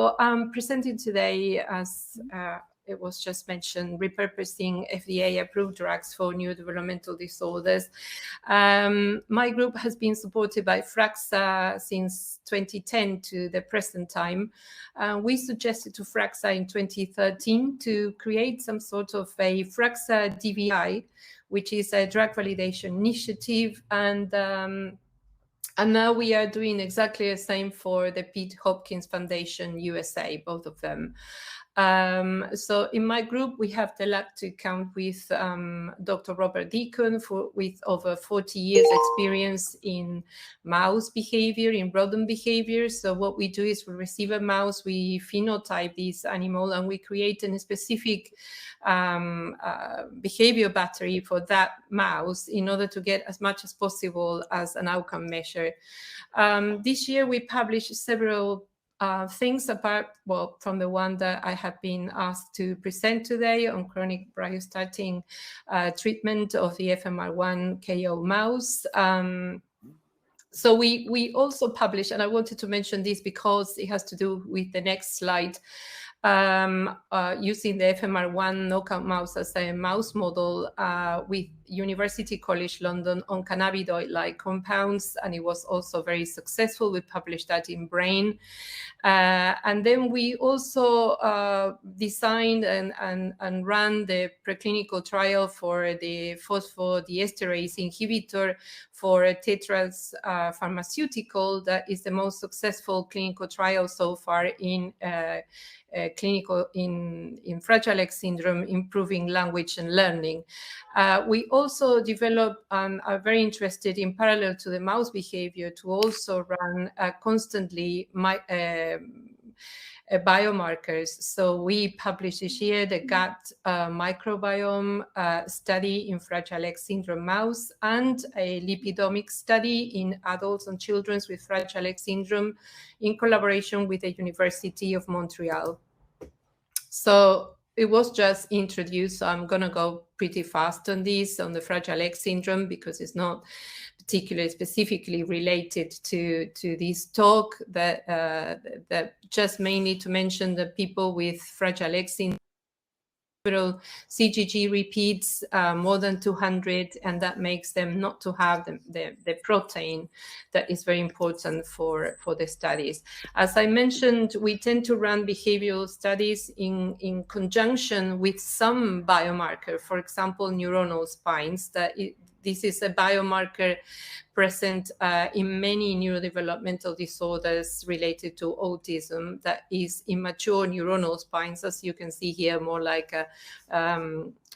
So I'm presenting today, as it was just mentioned, repurposing FDA-approved drugs for neurodevelopmental disorders. My group has been supported by FRAXA since 2010 to the present time. We suggested to FRAXA in 2013 to create some sort of a FRAXA DVI, which is a drug validation initiative, and now we are doing exactly the same for the Pitt Hopkins Foundation USA, both of them. So in my group, we have the luck to count with Dr. Robert Deacon with over 40 years experience in mouse behavior, in rodent behavior. So what we do is we receive a mouse, we phenotype this animal, and we create a specific behavior battery for that mouse in order to get as much as possible as an outcome measure. This year, we published several things apart, well, from the one that I have been asked to present today on chronic bryostatin treatment of the FMR1 KO mouse. So we also published, and I wanted to mention this because it has to do with the next slide, using the FMR1 knockout mouse as a mouse model with University College London on cannabinoid-like compounds, and it was also very successful. We published that in Brain. And then we also designed and ran the preclinical trial for the phosphodiesterase inhibitor for Tetras pharmaceutical. That is the most successful clinical trial so far in clinical in Fragile X syndrome, improving language and learning. We also developed and are very interested in parallel to the mouse behavior to also run constantly biomarkers. So we published this year the gut microbiome study in Fragile X syndrome mouse and a lipidomic study in adults and children with Fragile X syndrome in collaboration with the University of Montreal. So it was just introduced, so I'm going to go pretty fast on this, on the Fragile X syndrome, because it's not particularly specifically related to this talk, that just mainly to mention the people with Fragile X syndrome, CGG repeats more than 200, and that makes them not to have the protein that is very important for the studies. As I mentioned, we tend to run behavioral studies in conjunction with some biomarker, for example, neuronal spines. This is a biomarker present in many neurodevelopmental disorders related to autism, that is immature neuronal spines, as you can see here, more like a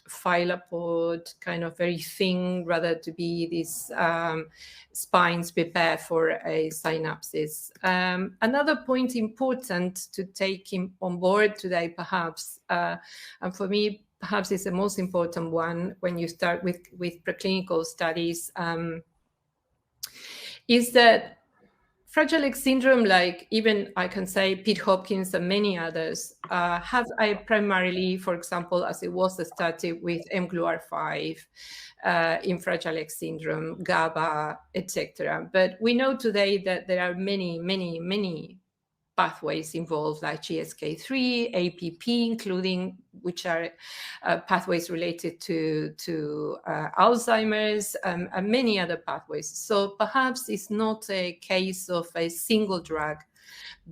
phyllopod, kind of very thin, rather to be these spines prepared for a synapses. Another point important to take on board today, perhaps, and for me, perhaps it's the most important one when you start with preclinical studies, is that Fragile X syndrome, like even I can say Pitt Hopkins and many others, have primarily, for example, as it was started with mGluR5 in Fragile X syndrome, GABA, etc. But we know today that there are many pathways involved, like GSK3, APP, including, which are pathways related to Alzheimer's, and many other pathways. So perhaps it's not a case of a single drug,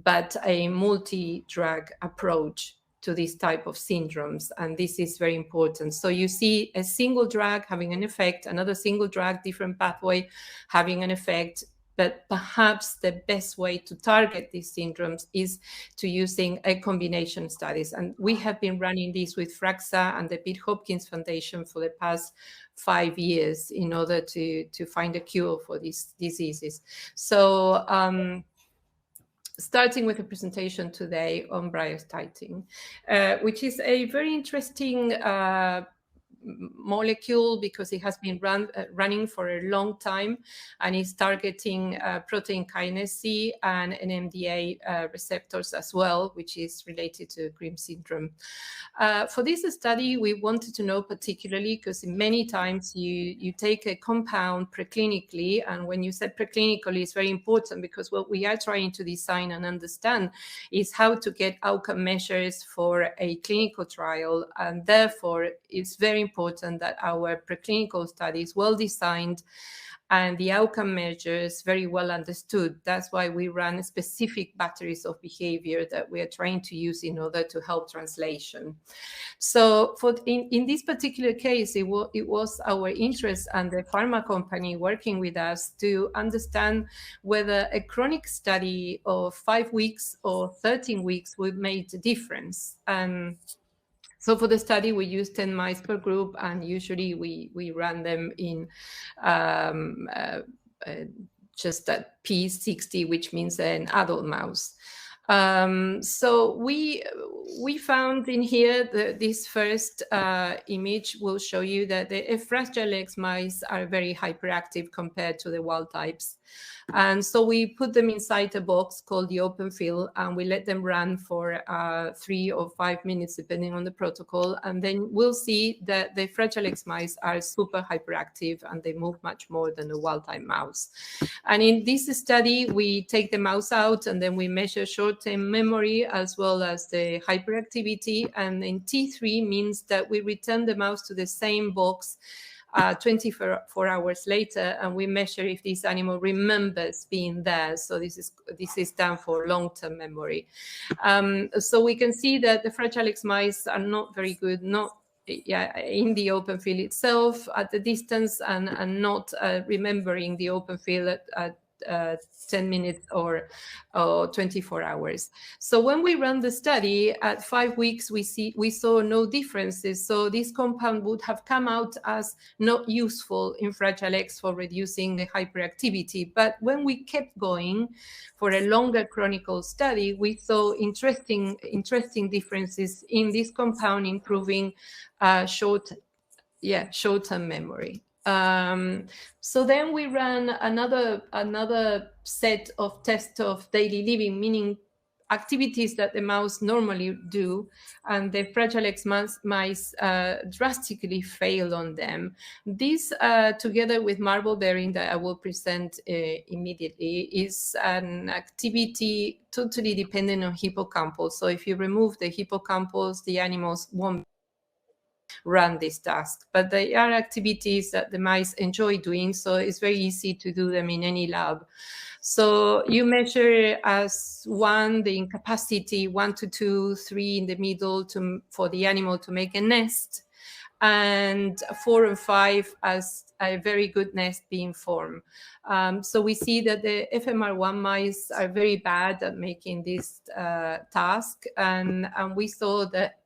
but a multi-drug approach to this type of syndromes, and this is very important. So you see a single drug having an effect, another single drug, different pathway having an effect. But perhaps the best way to target these syndromes is to using a combination studies. And we have been running this with FRAXA and the Pitt Hopkins Foundation for the past 5 years in order to find a cure for these diseases. So starting with a presentation today on bryostatin, which is a very interesting molecule because it has been running for a long time, and is targeting protein kinase C and NMDA receptors as well, which is related to GRIN syndrome. For this study, we wanted to know particularly because many times you take a compound preclinically, and when you said preclinically, it's very important because what we are trying to design and understand is how to get outcome measures for a clinical trial, and therefore it's very important that our preclinical study is well designed and the outcome measures very well understood. That's why we run specific batteries of behavior that we are trying to use in order to help translation. So in this particular case, it was our interest and the pharma company working with us to understand whether a chronic study of 5 weeks or 13 weeks would make a difference. And so for the study, we used 10 mice per group, and usually we run them in just at P60, which means an adult mouse. So we found in here this first image will show you that the Fragile X mice are very hyperactive compared to the wild types. And so we put them inside a box called the open field, and we let them run for 3 or 5 minutes, depending on the protocol. And then we'll see that the Fragile X mice are super hyperactive, and they move much more than the wild type mouse. And in this study, we take the mouse out, and then we measure short-term memory as well as the hyperactivity. And in T3 means that we return the mouse to the same box 24 hours later, and we measure if this animal remembers being there. So this is done for long-term memory. So we can see that the Fragile X mice are not very good, in the open field itself at the distance, and not remembering the open field at 10 minutes or 24 hours. So when we run the study at 5 weeks, we saw no differences. So this compound would have come out as not useful in Fragile X for reducing the hyperactivity. But when we kept going for a longer chronicle study, we saw interesting differences in this compound, improving short-term memory. So then we ran another set of tests of daily living, meaning activities that the mouse normally do, and the Fragile X mice drastically failed on them. This, together with marble bearing that I will present immediately, is an activity totally dependent on hippocampus. So if you remove the hippocampus, the animals won't run this task, but they are activities that the mice enjoy doing, so it's very easy to do them in any lab. So you measure as 1 the incapacity, 1 to 2, 3 in the middle for the animal to make a nest, and 4 and 5 as a very good nest being formed. So we see that the FMR1 mice are very bad at making this task, and we saw that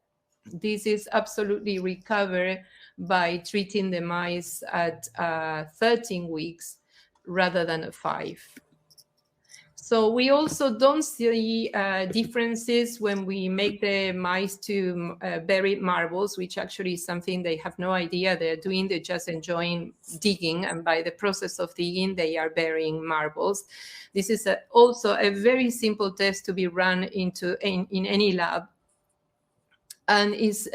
this is absolutely recovered by treating the mice at 13 weeks rather than at 5. So we also don't see differences when we make the mice to bury marbles, which actually is something they have no idea they're doing. They're just enjoying digging, and by the process of digging, they are burying marbles. This is also a very simple test to be run in any lab, and is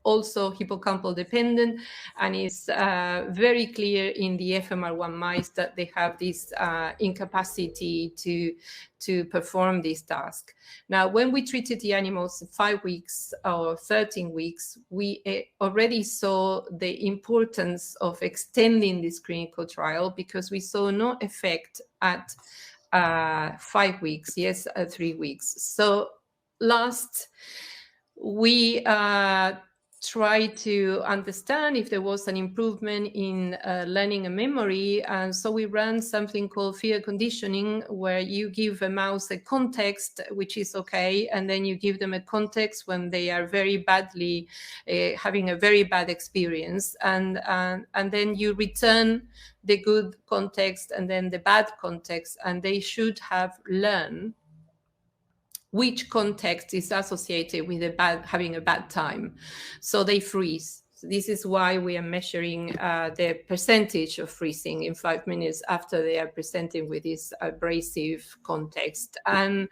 also hippocampal dependent, and is very clear in the FMR1 mice that they have this incapacity to perform this task. Now, when we treated the animals 5 weeks or 13 weeks, we already saw the importance of extending this clinical trial, because we saw no effect at 5 weeks, yes, at 3 weeks. So last, we tried to understand if there was an improvement in learning and memory. And so we ran something called fear conditioning, where you give a mouse a context, which is okay, and then you give them a context when they are very badly having a very bad experience, and then you return the good context and then the bad context, and they should have learned which context is associated with having a bad time. So they freeze. So this is why we are measuring the percentage of freezing in 5 minutes after they are presenting with this abrasive context. And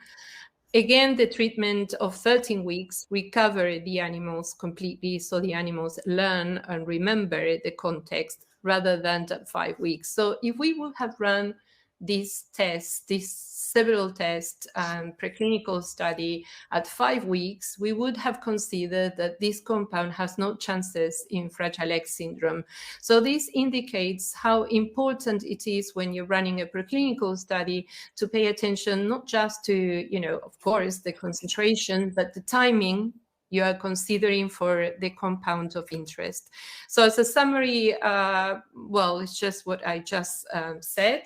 again, the treatment of 13 weeks recover the animals completely, so the animals learn and remember the context rather than at 5 weeks. So if we would have run these tests, these several tests and preclinical study at 5 weeks, we would have considered that this compound has no chances in Fragile X syndrome. So this indicates how important it is when you're running a preclinical study to pay attention not just to, you know, of course, the concentration, but the timing you are considering for the compound of interest. So as a summary, well, it's just what I just said.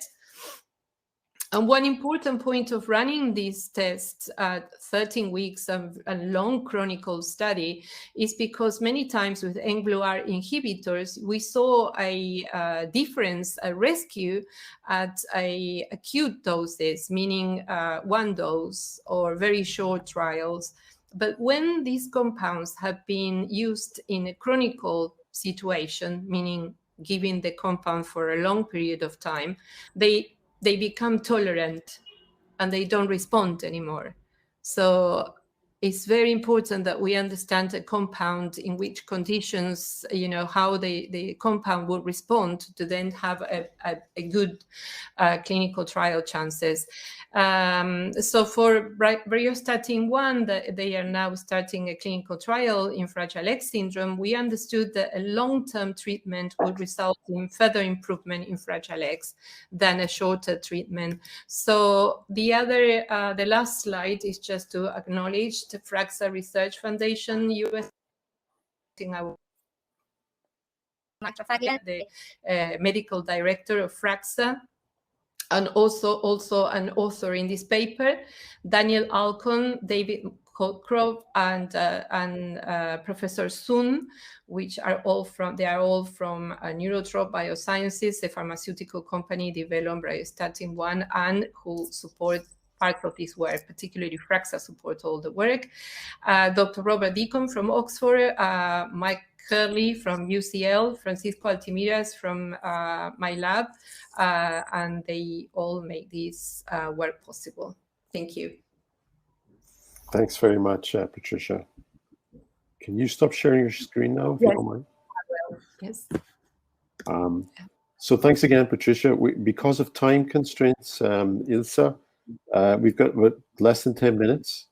And one important point of running these tests at 13 weeks of a long chronicle study is because many times with mGluR inhibitors, we saw a difference, a rescue at acute doses, meaning 1 dose or very short trials. But when these compounds have been used in a chronicle situation, meaning giving the compound for a long period of time, they become tolerant and they don't respond anymore. So it's very important that we understand a compound in which conditions, you know, how the compound will respond to then have a good clinical trial chances. So for Briostatin 1, they are now starting a clinical trial in Fragile X syndrome. We understood that a long-term treatment would result in further improvement in Fragile X than a shorter treatment. So the last slide is just to acknowledge the FRAXA Research Foundation US. The medical director of FRAXA, and also an author in this paper, Daniel Alcon, David Colcroft, and Professor Sun, which are all from Neurotrope Biosciences, the pharmaceutical company developed Briostatin 1 and who support part of this work, particularly FRAXA support all the work. Dr. Robert Deacon from Oxford, Mike Curley from UCL, Francisco Altimiras from my lab, and they all make this work possible. Thank you. Thanks very much, Patricia. Can you stop sharing your screen now, if you don't mind? I will. Yes. So thanks again, Patricia. Because of time constraints, Ilse, we've got less than 10 minutes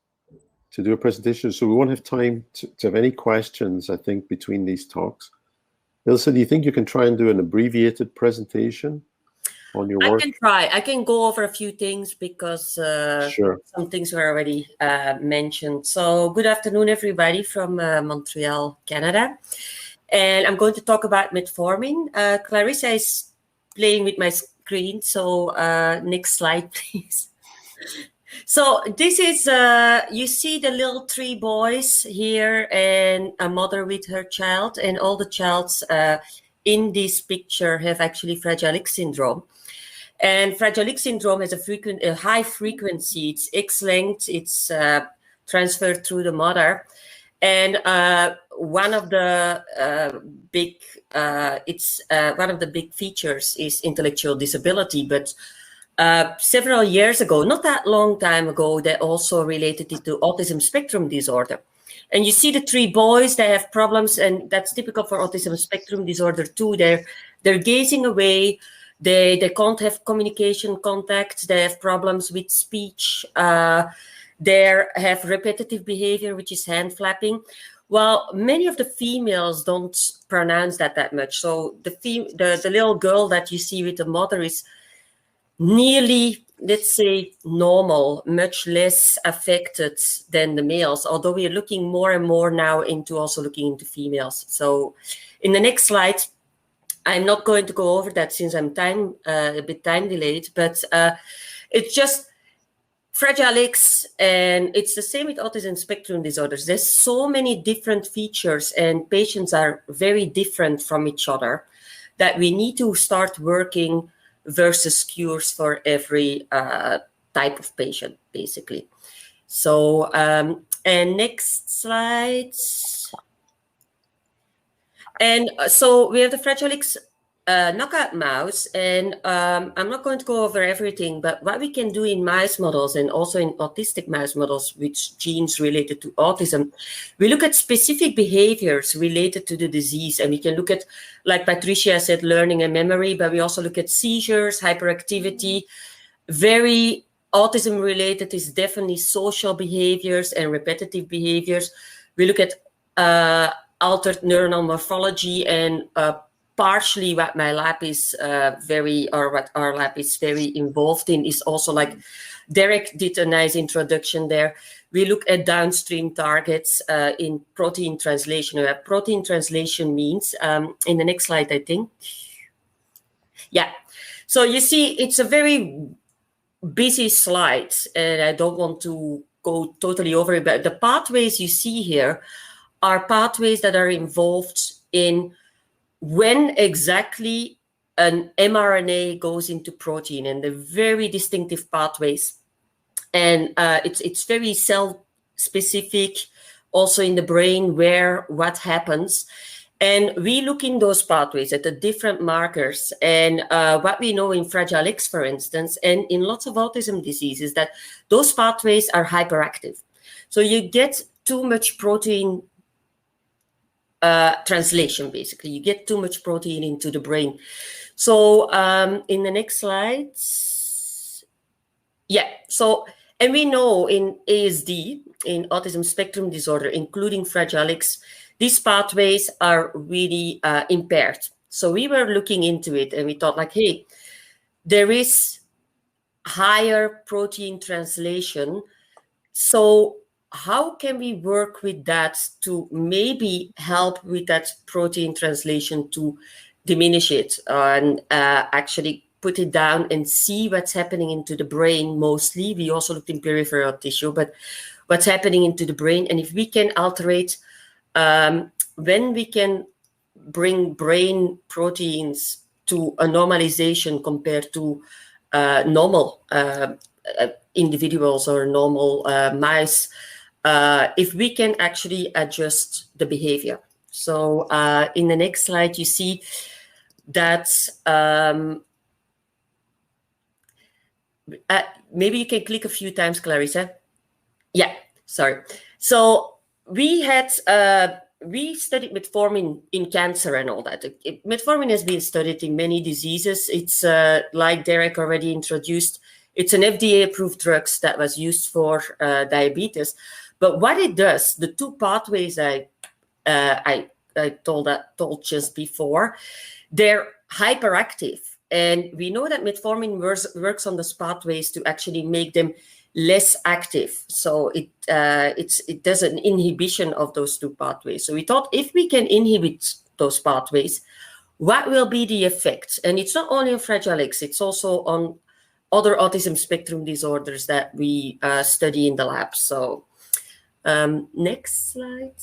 to do a presentation, so we won't have time to have any questions, I think, between these talks. Ilse, do you think you can try and do an abbreviated presentation on your work? I can try. I can go over a few things because Sure. Some things were already mentioned. So good afternoon, everybody from Montreal, Canada. And I'm going to talk about metformin. Clarissa is playing with my screen, so next slide, please. So this is, you see the little 3 boys here and a mother with her child, and all the childs in this picture have actually Fragile X syndrome. And Fragile X syndrome has a high frequency. It's X-linked. It's transferred through the mother. And one of the big features is intellectual disability, but several years ago, not that long time ago, they also related it to autism spectrum disorder. And you see the 3 boys, they have problems, and that's typical for autism spectrum disorder too. They're gazing away, they can't have communication contact, they have problems with speech, they have repetitive behavior, which is hand flapping. Well, many of the females don't pronounce that much. So the little girl that you see with the mother is nearly, let's say, normal, much less affected than the males, although we are looking more and more now into also looking into females. So in the next slide, I'm not going to go over that since I'm a bit time delayed, but it's just Fragile X, and it's the same with autism spectrum disorders. There's so many different features and patients are very different from each other that we need to start working versus cures for every type of patient, basically. So, and next slide. And so we have the Fragile X knockout mouse, and I'm not going to go over everything, but what we can do in mice models and also in autistic mouse models with genes related to autism, we look at specific behaviors related to the disease, and we can look at, like Patricia said, learning and memory, but we also look at seizures, hyperactivity. Very autism related is definitely social behaviors and repetitive behaviors. We look at altered neuronal morphology, and partially what my lab is what our lab is very involved in is also, like Derek did a nice introduction there. We look at downstream targets in protein translation. What protein translation means, in the next slide, I think. Yeah. So you see, it's a very busy slide, and I don't want to go totally over it, but the pathways you see here are pathways that are involved in when exactly an mRNA goes into protein, and the very distinctive pathways. And it's very cell specific, also in the brain, where what happens. And we look in those pathways at the different markers. And what we know in Fragile X, for instance, and in lots of autism diseases, that those pathways are hyperactive. So you get too much protein translation, basically. You get too much protein into the brain. So in the next slide, yeah. So, and we know in ASD, in autism spectrum disorder, including Fragile X, these pathways are really impaired. So we were looking into it, and we thought, like, hey, there is higher protein translation. So how can we work with that to maybe help with that protein translation to diminish it and actually put it down and see what's happening into the brain mostly. We also looked in peripheral tissue, but what's happening into the brain. And if we can alterate, when we can bring brain proteins to a normalization compared to normal individuals or normal mice, if we can actually adjust the behavior. So in the next slide, you see that maybe you can click a few times, Clarissa. Yeah, sorry. So we had we studied metformin in cancer and all that. Metformin has been studied in many diseases. It's like Derek already introduced. It's an FDA-approved drug that was used for diabetes. But what it does, the two pathways I told just before, they're hyperactive, and we know that metformin works on those pathways to actually make them less active. So it does an inhibition of those two pathways. So we thought, if we can inhibit those pathways, what will be the effect? And it's not only on Fragile X, it's also on other autism spectrum disorders that we study in the lab. So next slide.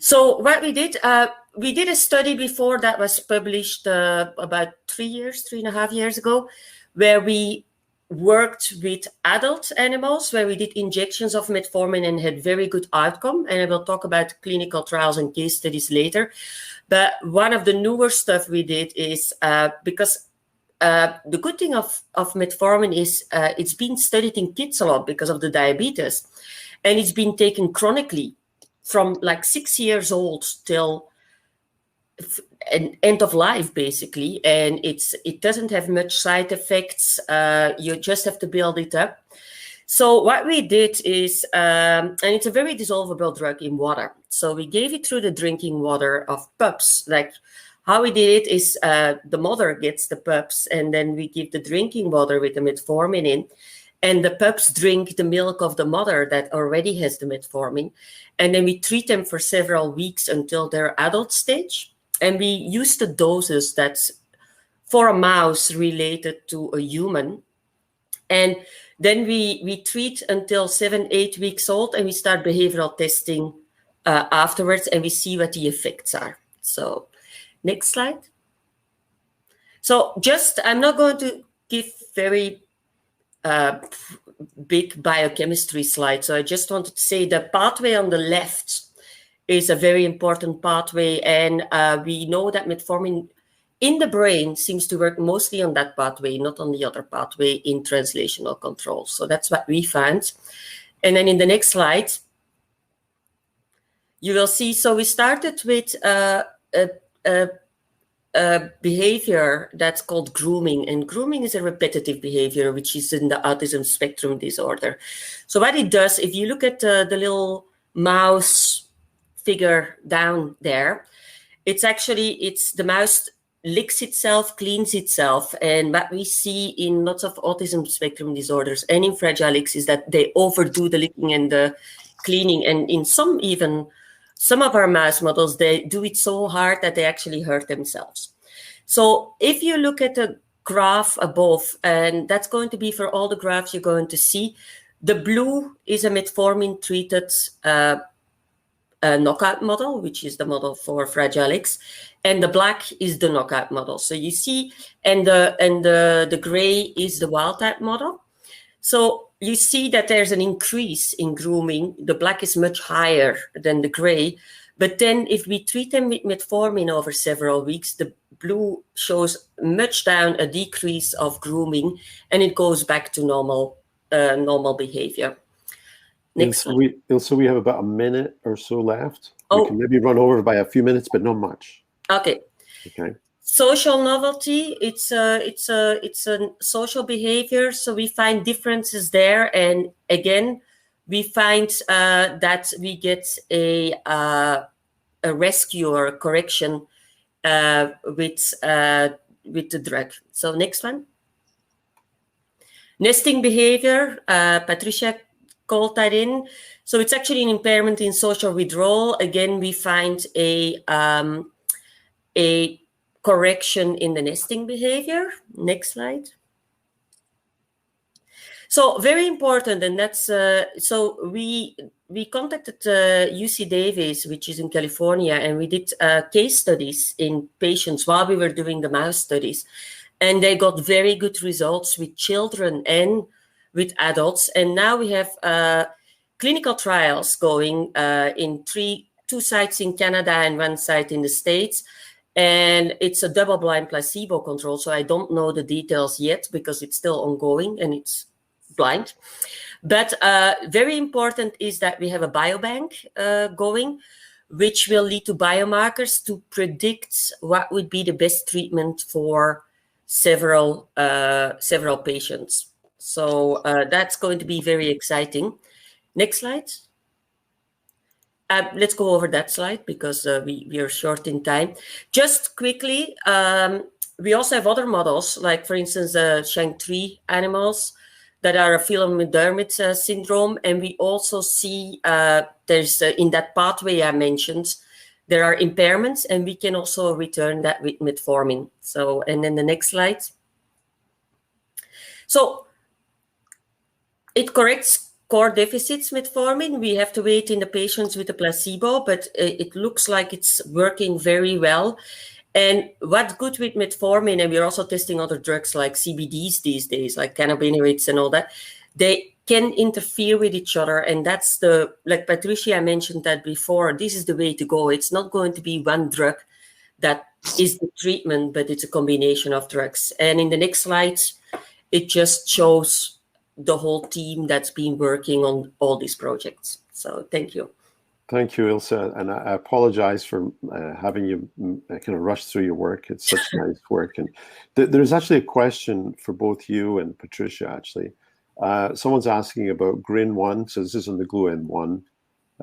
So what we did a study before that was published about 3.5 years ago, where we worked with adult animals, where we did injections of metformin and had very good outcome. And I will talk about clinical trials and case studies later. But one of the newer stuff we did is because the good thing of metformin is it's been studied in kids a lot because of the diabetes, and it's been taken chronically from like 6 years old till an end of life, basically. And it doesn't have much side effects. You just have to build it up. So what we did is, and it's a very dissolvable drug in water. So we gave it through the drinking water of pups. Like how we did it is the mother gets the pups, and then we give the drinking water with the metformin in. And the pups drink the milk of the mother that already has the metformin. And then we treat them for several weeks until their adult stage. And we use the doses that's for a mouse related to a human. And then we treat until 7-8 weeks old, and we start behavioral testing afterwards, and we see what the effects are. So next slide. So just, I'm not going to give very big biochemistry slide. So I just wanted to say the pathway on the left is a very important pathway, and we know that metformin in the brain seems to work mostly on that pathway, not on the other pathway in translational control. So that's what we found. And then in the next slide, you will see, so we started with a behavior that's called grooming. And grooming is a repetitive behavior, which is in the autism spectrum disorder. So what it does, if you look at the little mouse figure down there, it's the mouse licks itself, cleans itself. And what we see in lots of autism spectrum disorders and in Fragile X is that they overdo the licking and the cleaning. And in some of our mouse models, they do it so hard that they actually hurt themselves. So if you look at the graph above, and that's going to be for all the graphs you're going to see, the blue is a metformin-treated knockout model, which is the model for Fragile X, and the black is the knockout model. So you see, and the gray is the wild type model. So you see that there's an increase in grooming. The black is much higher than the gray. But then if we treat them with metformin over several weeks, the blue shows much down a decrease of grooming, and it goes back to normal behavior. Next slide. Ilse, we have about a minute or so left. Oh. We can maybe run over by a few minutes, but not much. Okay. Okay. Social novelty, it's a social behavior, so we find differences there, and again, we find that we get a rescue or a correction with the drug. So next one. Nesting behavior, Patricia called that in. So it's actually an impairment in social withdrawal. Again, we find a correction in the nesting behavior. Next slide. So very important, and that's so we contacted UC Davis, which is in California, and we did case studies in patients while we were doing the mouse studies, and they got very good results with children and with adults. And now we have clinical trials going in two sites in Canada and one site in the States. And it's a double-blind placebo control, so I don't know the details yet because it's still ongoing and it's blind. But very important is that we have a biobank going, which will lead to biomarkers to predict what would be the best treatment for several patients. So that's going to be very exciting. Next slide. Let's go over that slide because we are short in time. Just quickly, we also have other models, like for instance, Shank3 animals that are a Phelan-McDermid syndrome. And we also see there's in that pathway I mentioned, there are impairments, and we can also return that with metformin. So, and then the next slide. So it corrects core deficits, metformin. We have to wait in the patients with a placebo, but it looks like it's working very well. And what's good with metformin, and we're also testing other drugs like CBDs these days, like cannabinoids and all that, they can interfere with each other. And that's like Patricia mentioned that before, this is the way to go. It's not going to be one drug that is the treatment, but it's a combination of drugs. And in the next slides, it just shows the whole team that's been working on all these projects. So thank you. Thank you, Ilse. And I apologize for having you kind of rush through your work. It's such nice work. And there's actually a question for both you and Patricia, actually. Someone's asking about GRIN1. So this is on the GLUN1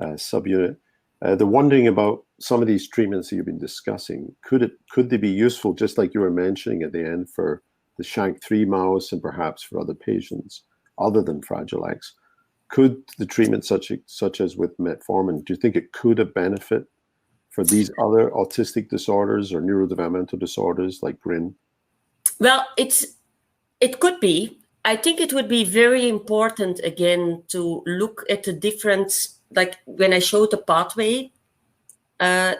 subunit. They're wondering about some of these treatments that you've been discussing. Could they be useful, just like you were mentioning at the end, for the Shank3 mouse and perhaps for other patients other than Fragile X? Could the treatment such as with metformin, do you think it could have benefit for these other autistic disorders or neurodevelopmental disorders like GRIN? Well, it could be. I think it would be very important, again, to look at the different, like when I showed the pathway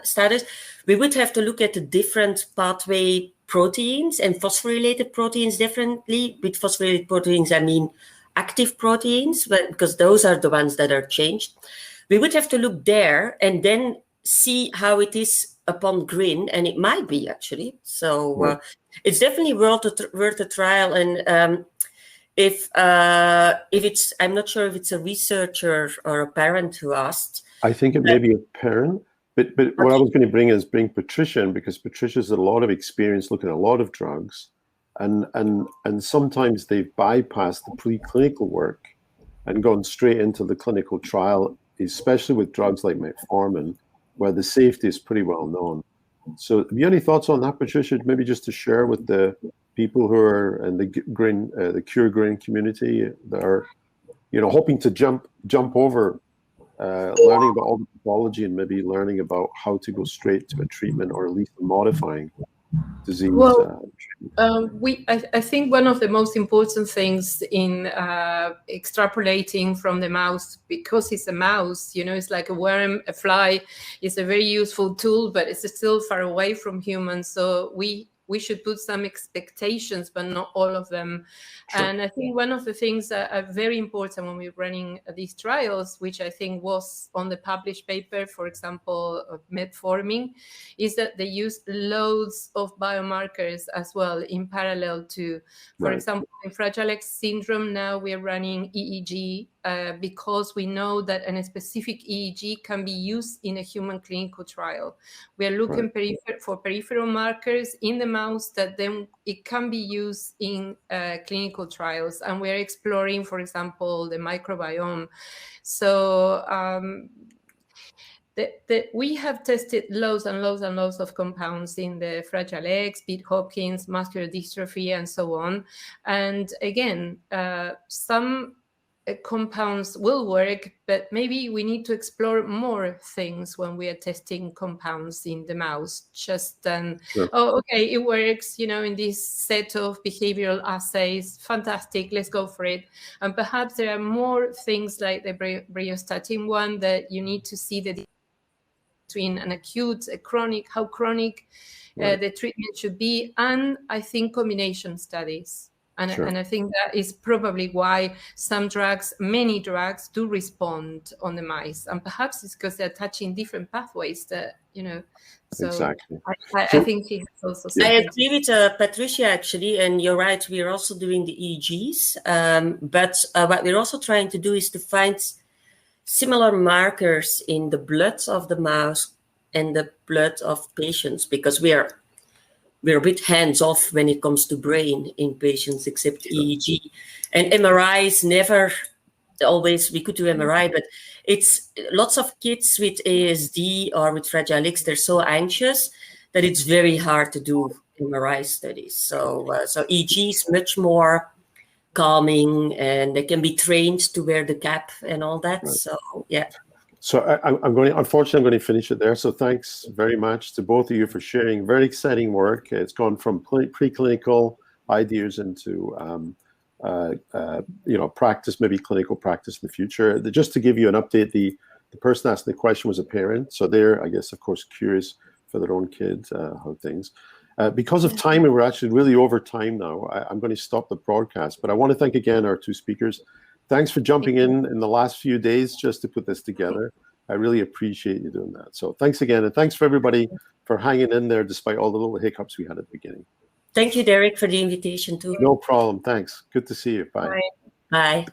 status, we would have to look at the different pathway proteins and phosphorylated proteins differently. With phosphorylated proteins, I mean active proteins, because those are the ones that are changed. We would have to look there and then see how it is upon GRIN, and it might be actually. So it's definitely worth a trial. And if it's, I'm not sure if it's a researcher or a parent who asked. I think it may be a parent, but what I was going to bring Patricia in, because Patricia's had a lot of experience looking at a lot of drugs, and sometimes they've bypassed the preclinical work and gone straight into the clinical trial, especially with drugs like metformin, where the safety is pretty well known. So have you any thoughts on that, Patricia? Maybe just to share with the people who are in the GRIN, the Cure GRIN community that are, hoping to jump over learning about all the pathology and maybe learning about how to go straight to a treatment, or at least a modifying disease. Well, I think one of the most important things in extrapolating from the mouse, because it's a mouse, it's like a worm, a fly, is a very useful tool, but it's still far away from humans. So we should put some expectations, but not all of them. Sure. And I think one of the things that are very important when we're running these trials, which I think was on the published paper, for example, of metformin, is that they use loads of biomarkers as well in parallel to, for example, in Fragile X syndrome, now we're running EEG because we know that a specific EEG can be used in a human clinical trial. We are looking for peripheral markers in the mouse that then it can be used in clinical trials. And we're exploring, for example, the microbiome. So we have tested loads and loads and loads of compounds in the Fragile X, Pitt-Hopkins, muscular dystrophy, and so on. And again, some compounds will work, but maybe we need to explore more things when we are testing compounds in the mouse. Just then, oh, okay, it works, in this set of behavioral assays. Fantastic, let's go for it. And perhaps there are more things like the bryostatin one that you need to see the difference between an acute, a chronic, how chronic the treatment should be, and I think combination studies. And I think that is probably why many drugs do respond on the mice. And perhaps it's because they're touching different pathways that, So exactly. I think he has also said. I agree with Patricia, actually. And you're right, we're also doing the EEGs. But what we're also trying to do is to find similar markers in the blood of the mouse and the blood of patients, because we're a bit hands-off when it comes to brain in patients, except EEG. And MRI is never always, we could do MRI, but it's lots of kids with ASD or with Fragile X, they're so anxious that it's very hard to do MRI studies. So EEG is much more calming, and they can be trained to wear the cap and all that. So, yeah. So unfortunately, I'm going to finish it there. So thanks very much to both of you for sharing very exciting work. It's gone from preclinical ideas into, practice, maybe clinical practice in the future. Just to give you an update, the person asking the question was a parent. So they're, I guess, of course, curious for their own kids, how things. Because of time, and we're actually really over time now, I'm going to stop the broadcast. But I want to thank again our two speakers. Thanks for jumping in the last few days just to put this together. I really appreciate you doing that. So thanks again. And thanks for everybody for hanging in there despite all the little hiccups we had at the beginning. Thank you, Derek, for the invitation too. No problem. Thanks. Good to see you. Bye. Bye.